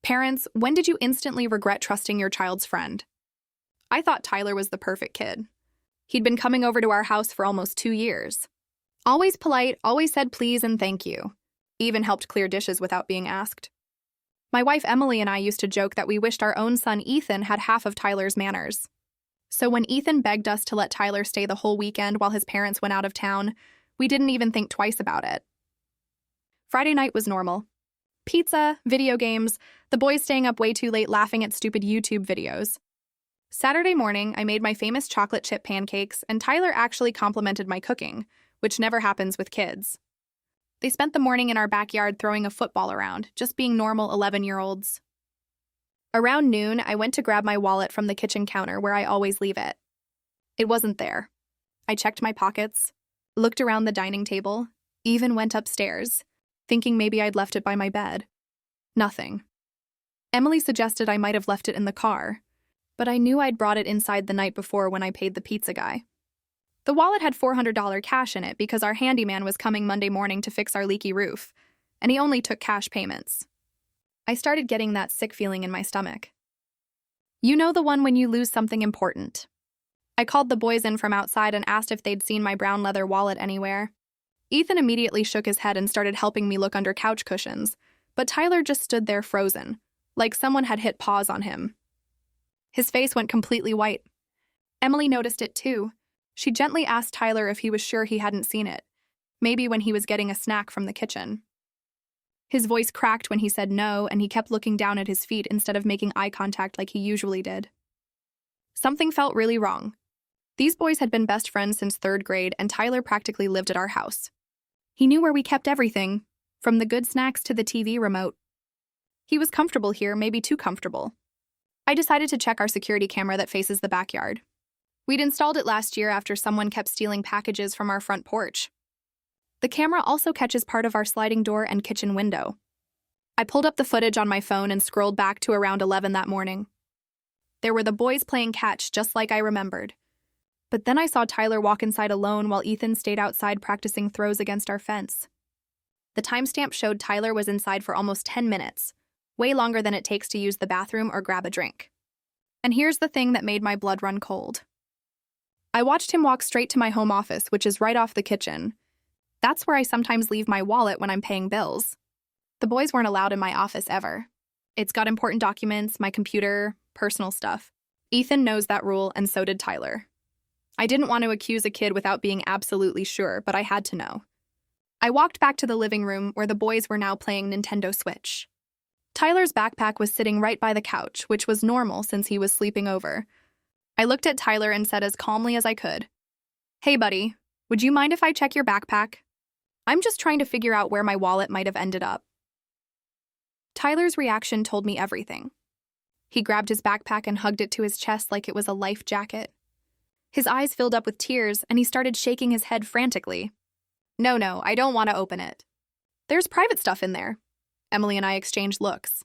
Parents, when did you instantly regret trusting your child's friend? I thought Tyler was the perfect kid. He'd been coming over to our house for almost 2 years. Always polite, always said please and thank you. Even helped clear dishes without being asked. My wife Emily and I used to joke that we wished our own son Ethan had half of Tyler's manners. So when Ethan begged us to let Tyler stay the whole weekend while his parents went out of town, we didn't even think twice about it. Friday night was normal. Pizza, video games, the boys staying up way too late laughing at stupid YouTube videos. Saturday morning, I made my famous chocolate chip pancakes, and Tyler actually complimented my cooking, which never happens with kids. They spent the morning in our backyard throwing a football around, just being normal 11-year-olds. Around noon, I went to grab my wallet from the kitchen counter where I always leave it. It wasn't there. I checked my pockets, looked around the dining table, even went upstairs, thinking maybe I'd left it by my bed. Nothing. Emily suggested I might have left it in the car, but I knew I'd brought it inside the night before when I paid the pizza guy. The wallet had $400 cash in it because our handyman was coming Monday morning to fix our leaky roof, and he only took cash payments. I started getting that sick feeling in my stomach. You know the one when you lose something important. I called the boys in from outside and asked if they'd seen my brown leather wallet anywhere. Ethan immediately shook his head and started helping me look under couch cushions, but Tyler just stood there frozen, like someone had hit pause on him. His face went completely white. Emily noticed it too. She gently asked Tyler if he was sure he hadn't seen it, maybe when he was getting a snack from the kitchen. His voice cracked when he said no, and he kept looking down at his feet instead of making eye contact like he usually did. Something felt really wrong. These boys had been best friends since 3rd grade, and Tyler practically lived at our house. He knew where we kept everything, from the good snacks to the TV remote. He was comfortable here, maybe too comfortable. I decided to check our security camera that faces the backyard. We'd installed it last year after someone kept stealing packages from our front porch. The camera also catches part of our sliding door and kitchen window. I pulled up the footage on my phone and scrolled back to around 11 that morning. There were the boys playing catch just like I remembered. But then I saw Tyler walk inside alone while Ethan stayed outside practicing throws against our fence. The timestamp showed Tyler was inside for almost 10 minutes, way longer than it takes to use the bathroom or grab a drink. And here's the thing that made my blood run cold. I watched him walk straight to my home office, which is right off the kitchen. That's where I sometimes leave my wallet when I'm paying bills. The boys weren't allowed in my office ever. It's got important documents, my computer, personal stuff. Ethan knows that rule, and so did Tyler. I didn't want to accuse a kid without being absolutely sure, but I had to know. I walked back to the living room where the boys were now playing Nintendo Switch. Tyler's backpack was sitting right by the couch, which was normal since he was sleeping over. I looked at Tyler and said as calmly as I could, "Hey, buddy, would you mind if I check your backpack? I'm just trying to figure out where my wallet might have ended up." Tyler's reaction told me everything. He grabbed his backpack and hugged it to his chest like it was a life jacket. His eyes filled up with tears, and he started shaking his head frantically. No, I don't want to open it. There's private stuff in there." Emily and I exchanged looks.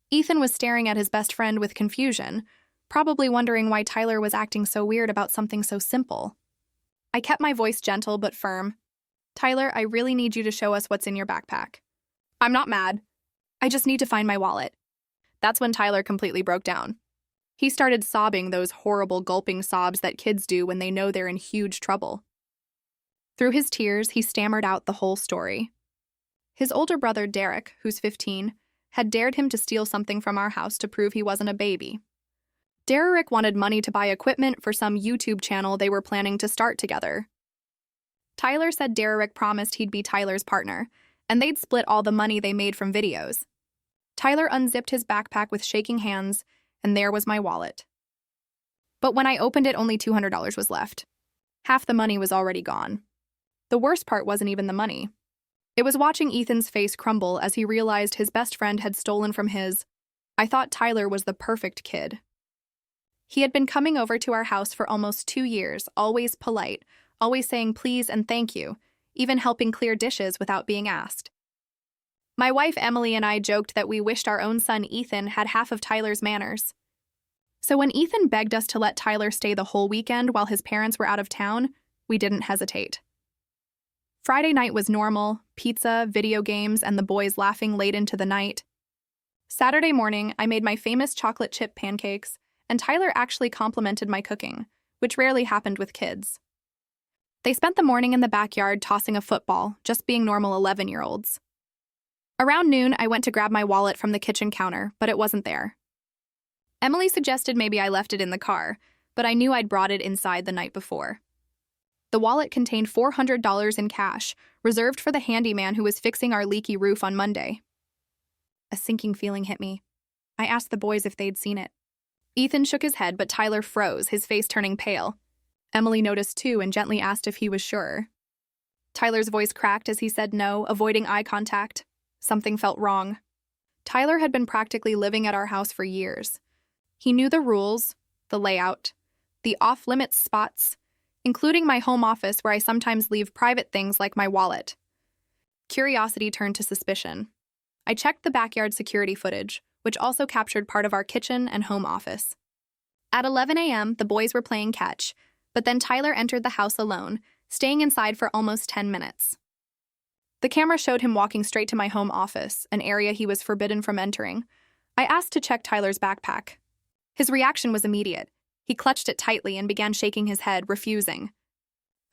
Ethan was staring at his best friend with confusion, probably wondering why Tyler was acting so weird about something so simple. I kept my voice gentle but firm. "Tyler, I really need you to show us what's in your backpack. I'm not mad. I just need to find my wallet." That's when Tyler completely broke down. He started sobbing, those horrible gulping sobs that kids do when they know they're in huge trouble. Through his tears, he stammered out the whole story. His older brother, Derek, who's 15, had dared him to steal something from our house to prove he wasn't a baby. Derek wanted money to buy equipment for some YouTube channel they were planning to start together. Tyler said Derek promised he'd be Tyler's partner, and they'd split all the money they made from videos. Tyler unzipped his backpack with shaking hands, and there was my wallet. But when I opened it, only $200 was left. Half the money was already gone. The worst part wasn't even the money. It was watching Ethan's face crumble as he realized his best friend had stolen from his. I thought Tyler was the perfect kid. He had been coming over to our house for almost 2 years, always polite, always saying please and thank you, even helping clear dishes without being asked. My wife Emily and I joked that we wished our own son Ethan had half of Tyler's manners. So when Ethan begged us to let Tyler stay the whole weekend while his parents were out of town, we didn't hesitate. Friday night was normal, pizza, video games, and the boys laughing late into the night. Saturday morning, I made my famous chocolate chip pancakes, and Tyler actually complimented my cooking, which rarely happened with kids. They spent the morning in the backyard tossing a football, just being normal 11-year-olds. Around noon, I went to grab my wallet from the kitchen counter, but it wasn't there. Emily suggested maybe I left it in the car, but I knew I'd brought it inside the night before. The wallet contained $400 in cash, reserved for the handyman who was fixing our leaky roof on Monday. A sinking feeling hit me. I asked the boys if they'd seen it. Ethan shook his head, but Tyler froze, his face turning pale. Emily noticed too and gently asked if he was sure. Tyler's voice cracked as he said no, avoiding eye contact. Something felt wrong. Tyler had been practically living at our house for years. He knew the rules, the layout, the off-limits spots, including my home office where I sometimes leave private things like my wallet. Curiosity turned to suspicion. I checked the backyard security footage, which also captured part of our kitchen and home office. At 11 a.m., the boys were playing catch, but then Tyler entered the house alone, staying inside for almost 10 minutes. The camera showed him walking straight to my home office, an area he was forbidden from entering. I asked to check Tyler's backpack. His reaction was immediate. He clutched it tightly and began shaking his head, refusing.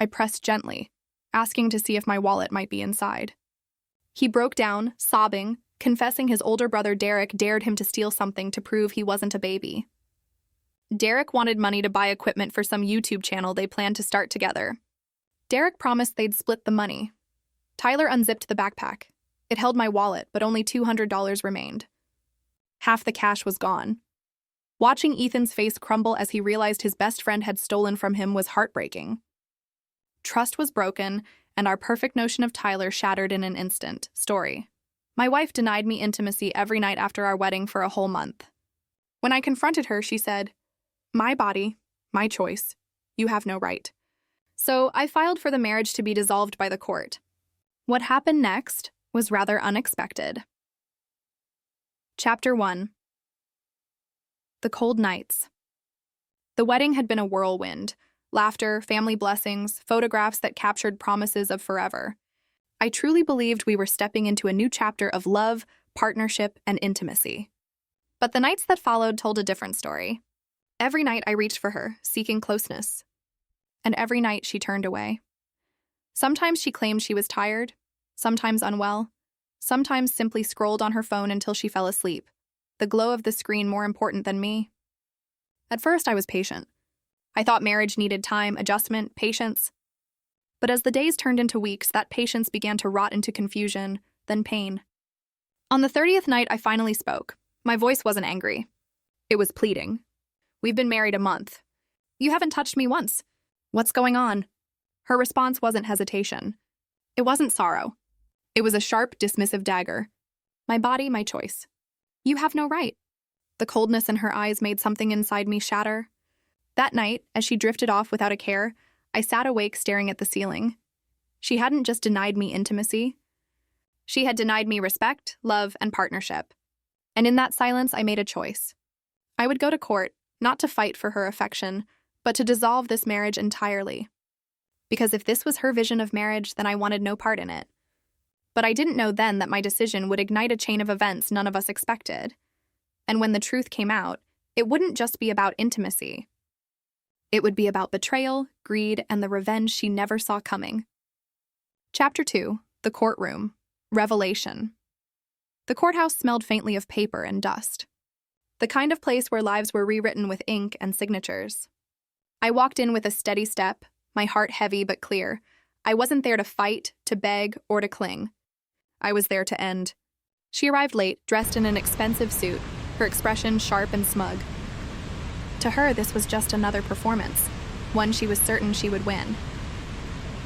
I pressed gently, asking to see if my wallet might be inside. He broke down, sobbing, confessing his older brother Derek dared him to steal something to prove he wasn't a baby. Derek wanted money to buy equipment for some YouTube channel they planned to start together. Derek promised they'd split the money. Tyler unzipped the backpack. It held my wallet, but only $200 remained. Half the cash was gone. Watching Ethan's face crumble as he realized his best friend had stolen from him was heartbreaking. Trust was broken, and our perfect notion of Tyler shattered in an instant. Story. My wife denied me intimacy every night after our wedding for a whole month. When I confronted her, she said, "My body, my choice. You have no right." So I filed for the marriage to be dissolved by the court. What happened next was rather unexpected. Chapter 1. The cold nights. The wedding had been a whirlwind. Laughter, family blessings, photographs that captured promises of forever. I truly believed we were stepping into a new chapter of love, partnership, and intimacy. But the nights that followed told a different story. Every night I reached for her, seeking closeness. And every night she turned away. Sometimes she claimed she was tired, sometimes unwell, sometimes simply scrolled on her phone until she fell asleep, the glow of the screen more important than me. At first I was patient. I thought marriage needed time, adjustment, patience. But as the days turned into weeks, that patience began to rot into confusion, then pain. On the 30th night, I finally spoke. My voice wasn't angry. It was pleading. "We've been married a month. You haven't touched me once. What's going on?" Her response wasn't hesitation. It wasn't sorrow. It was a sharp, dismissive dagger. "My body, my choice. You have no right." The coldness in her eyes made something inside me shatter. That night, as she drifted off without a care, I sat awake staring at the ceiling. She hadn't just denied me intimacy. She had denied me respect, love, and partnership. And in that silence, I made a choice. I would go to court, not to fight for her affection, but to dissolve this marriage entirely. Because if this was her vision of marriage, then I wanted no part in it. But I didn't know then that my decision would ignite a chain of events none of us expected. And when the truth came out, it wouldn't just be about intimacy. It would be about betrayal, greed, and the revenge she never saw coming. Chapter 2. The Courtroom. Revelation. The courthouse smelled faintly of paper and dust. The kind of place where lives were rewritten with ink and signatures. I walked in with a steady step, my heart heavy but clear. I wasn't there to fight, to beg, or to cling. I was there to end. She arrived late, dressed in an expensive suit, her expression sharp and smug. To her, this was just another performance, one she was certain she would win.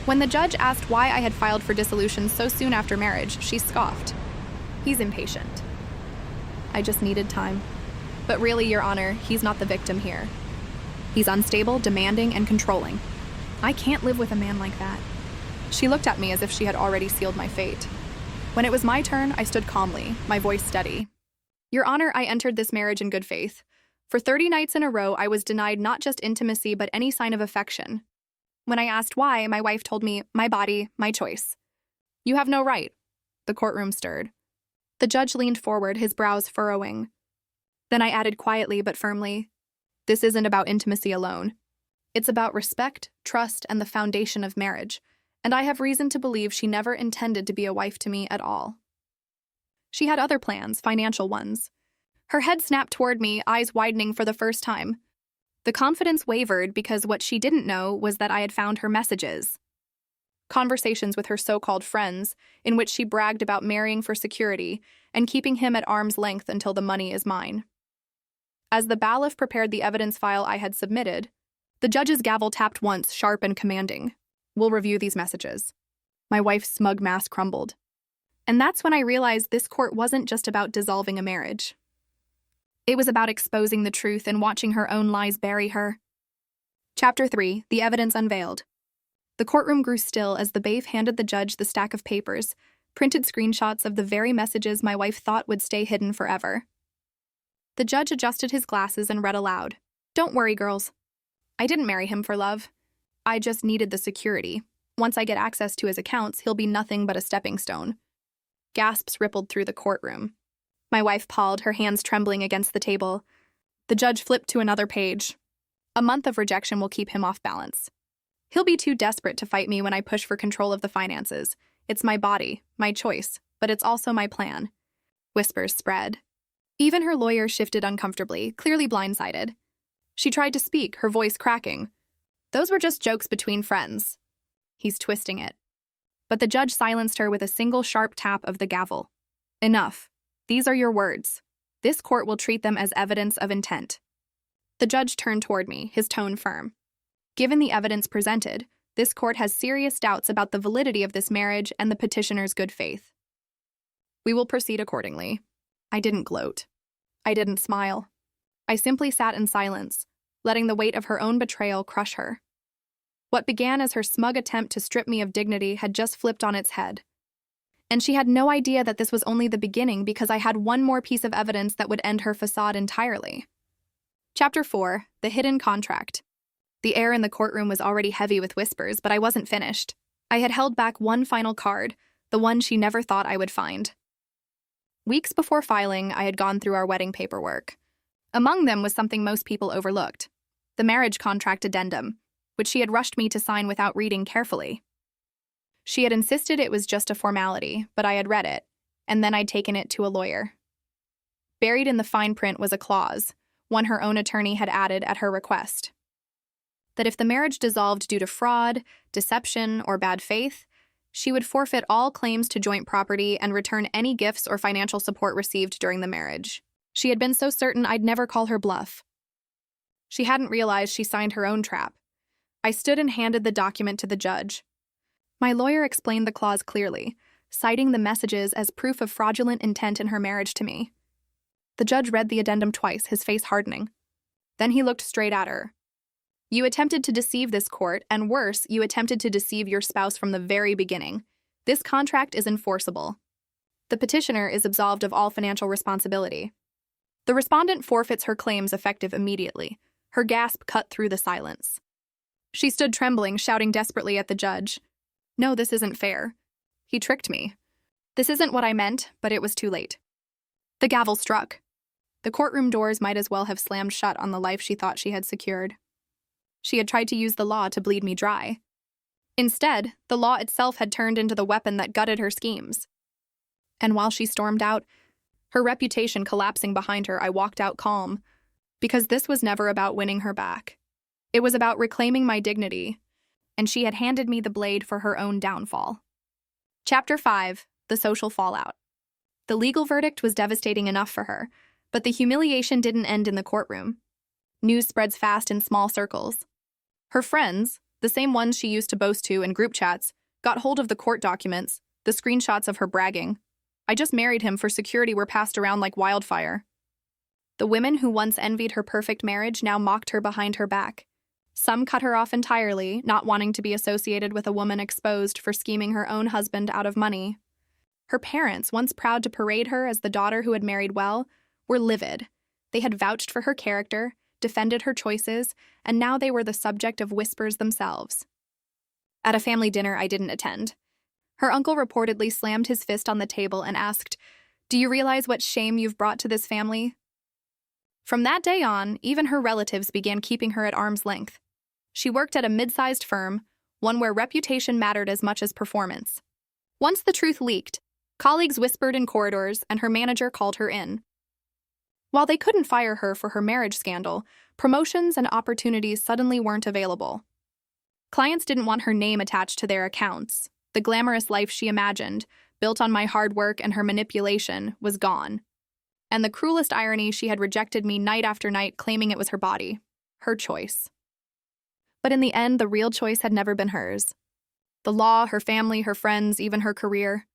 When the judge asked why I had filed for dissolution so soon after marriage, she scoffed. "He's impatient." I just needed time. But really, Your Honor, he's not the victim here. He's unstable, demanding, and controlling. I can't live with a man like that. She looked at me as if she had already sealed my fate. When it was my turn, I stood calmly, my voice steady. "Your Honor, I entered this marriage in good faith. For 30 nights in a row, I was denied not just intimacy, but any sign of affection. When I asked why, my wife told me, 'My body, my choice.' You have no right." The courtroom stirred. The judge leaned forward, his brows furrowing. Then I added quietly but firmly, "This isn't about intimacy alone. It's about respect, trust, and the foundation of marriage, and I have reason to believe she never intended to be a wife to me at all." She had other plans, financial ones. Her head snapped toward me, eyes widening for the first time. The confidence wavered because what she didn't know was that I had found her messages. Conversations with her so-called friends, in which she bragged about marrying for security and keeping him at arm's length until the money is mine. As the bailiff prepared the evidence file I had submitted, the judge's gavel tapped once, sharp and commanding. "We'll review these messages." My wife's smug mask crumbled. And that's when I realized this court wasn't just about dissolving a marriage. It was about exposing the truth and watching her own lies bury her. Chapter 3, The Evidence Unveiled. The courtroom grew still as the bailiff handed the judge the stack of papers, printed screenshots of the very messages my wife thought would stay hidden forever. The judge adjusted his glasses and read aloud. "Don't worry, girls. I didn't marry him for love. I just needed the security. Once I get access to his accounts, he'll be nothing but a stepping stone." Gasps rippled through the courtroom. My wife paused, her hands trembling against the table. The judge flipped to another page. "A month of rejection will keep him off balance. He'll be too desperate to fight me when I push for control of the finances. It's my body, my choice, but it's also my plan." Whispers spread. Even her lawyer shifted uncomfortably, clearly blindsided. She tried to speak, her voice cracking. "Those were just jokes between friends." He's twisting it. But the judge silenced her with a single sharp tap of the gavel. "Enough. These are your words. This court will treat them as evidence of intent." The judge turned toward me, his tone firm. "Given the evidence presented, this court has serious doubts about the validity of this marriage and the petitioner's good faith. We will proceed accordingly." I didn't gloat. I didn't smile. I simply sat in silence, letting the weight of her own betrayal crush her. What began as her smug attempt to strip me of dignity had just flipped on its head. And she had no idea that this was only the beginning because I had one more piece of evidence that would end her facade entirely. Chapter 4, The Hidden Contract. The air in the courtroom was already heavy with whispers, but I wasn't finished. I had held back one final card, the one she never thought I would find. Weeks before filing, I had gone through our wedding paperwork. Among them was something most people overlooked: the marriage contract addendum, which she had rushed me to sign without reading carefully. She had insisted it was just a formality, but I had read it, and then I'd taken it to a lawyer. Buried in the fine print was a clause, one her own attorney had added at her request, that if the marriage dissolved due to fraud, deception, or bad faith, she would forfeit all claims to joint property and return any gifts or financial support received during the marriage. She had been so certain I'd never call her bluff. She hadn't realized she signed her own trap. I stood and handed the document to the judge. My lawyer explained the clause clearly, citing the messages as proof of fraudulent intent in her marriage to me. The judge read the addendum twice, his face hardening. Then he looked straight at her. "You attempted to deceive this court, and worse, you attempted to deceive your spouse from the very beginning. This contract is enforceable. The petitioner is absolved of all financial responsibility." The respondent forfeits her claims effective immediately. Her gasp cut through the silence. She stood trembling, shouting desperately at the judge. "No, this isn't fair. He tricked me. This isn't what I meant, but it was too late." The gavel struck. The courtroom doors might as well have slammed shut on the life she thought she had secured. She had tried to use the law to bleed me dry. Instead, the law itself had turned into the weapon that gutted her schemes. And while she stormed out, her reputation collapsing behind her, I walked out calm, because this was never about winning her back. It was about reclaiming my dignity, and she had handed me the blade for her own downfall. Chapter 5, The Social Fallout. The legal verdict was devastating enough for her, but the humiliation didn't end in the courtroom. News spreads fast in small circles. Her friends, the same ones she used to boast to in group chats, got hold of the court documents, the screenshots of her bragging. "I just married him" for security were passed around like wildfire. The women who once envied her perfect marriage now mocked her behind her back. Some cut her off entirely, not wanting to be associated with a woman exposed for scheming her own husband out of money. Her parents, once proud to parade her as the daughter who had married well, were livid. They had vouched for her character, defended her choices, and now they were the subject of whispers themselves. At a family dinner I didn't attend, her uncle reportedly slammed his fist on the table and asked, Do you realize what shame you've brought to this family? From that day on, even her relatives began keeping her at arm's length. She worked at a mid-sized firm, one where reputation mattered as much as performance. Once the truth leaked, colleagues whispered in corridors and her manager called her in. While they couldn't fire her for her marriage scandal, promotions and opportunities suddenly weren't available. Clients didn't want her name attached to their accounts. The glamorous life she imagined, built on my hard work and her manipulation, was gone. And the cruelest irony, she had rejected me night after night, claiming it was her body, her choice. But in the end, the real choice had never been hers. The law, her family, her friends, even her career.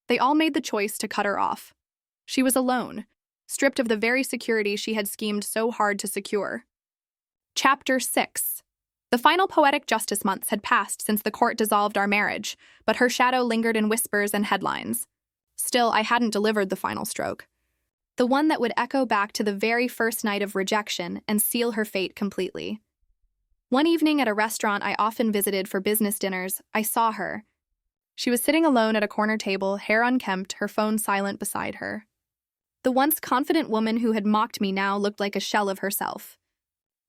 They all made the choice to cut her off. She was alone, stripped of the very security she had schemed so hard to secure. Chapter 6. The final poetic justice months had passed since the court dissolved our marriage, but her shadow lingered in whispers and headlines. Still, I hadn't delivered the final stroke. The one that would echo back to the very first night of rejection and seal her fate completely. One evening at a restaurant I often visited for business dinners, I saw her. She was sitting alone at a corner table, hair unkempt, her phone silent beside her. The once confident woman who had mocked me now looked like a shell of herself.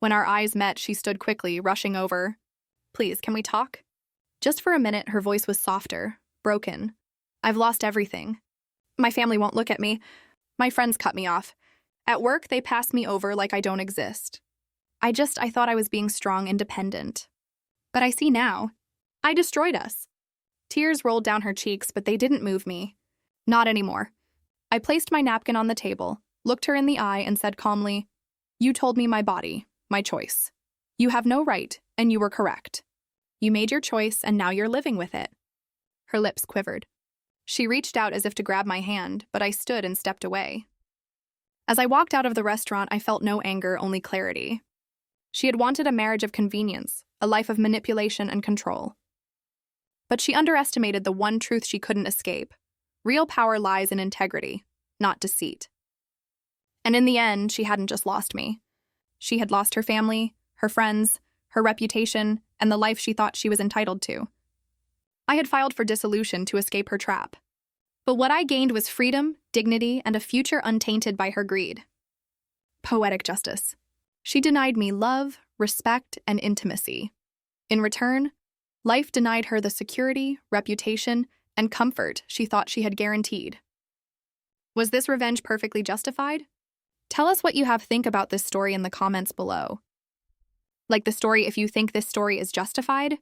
When our eyes met, she stood quickly, rushing over. "Please, can we talk?" Just for a minute, her voice was softer, broken. "I've lost everything. My family won't look at me. My friends cut me off. At work, they pass me over like I don't exist. I thought I was being strong, independent. But I see now. I destroyed us." Tears rolled down her cheeks, but they didn't move me. Not anymore. I placed my napkin on the table, looked her in the eye, and said calmly, "You told me my body, my choice. You have no right, and you were correct. You made your choice, and now you're living with it." Her lips quivered. She reached out as if to grab my hand, but I stood and stepped away. As I walked out of the restaurant, I felt no anger, only clarity. She had wanted a marriage of convenience, a life of manipulation and control. But she underestimated the one truth she couldn't escape. Real power lies in integrity, not deceit. And in the end, she hadn't just lost me. She had lost her family, her friends, her reputation, and the life she thought she was entitled to. I had filed for dissolution to escape her trap. But what I gained was freedom, dignity, and a future untainted by her greed. Poetic justice. She denied me love, respect, and intimacy. In return, life denied her the security, reputation, and comfort she thought she had guaranteed. Was this revenge perfectly justified? Tell us what you think about this story in the comments below. Like the story if you think this story is justified.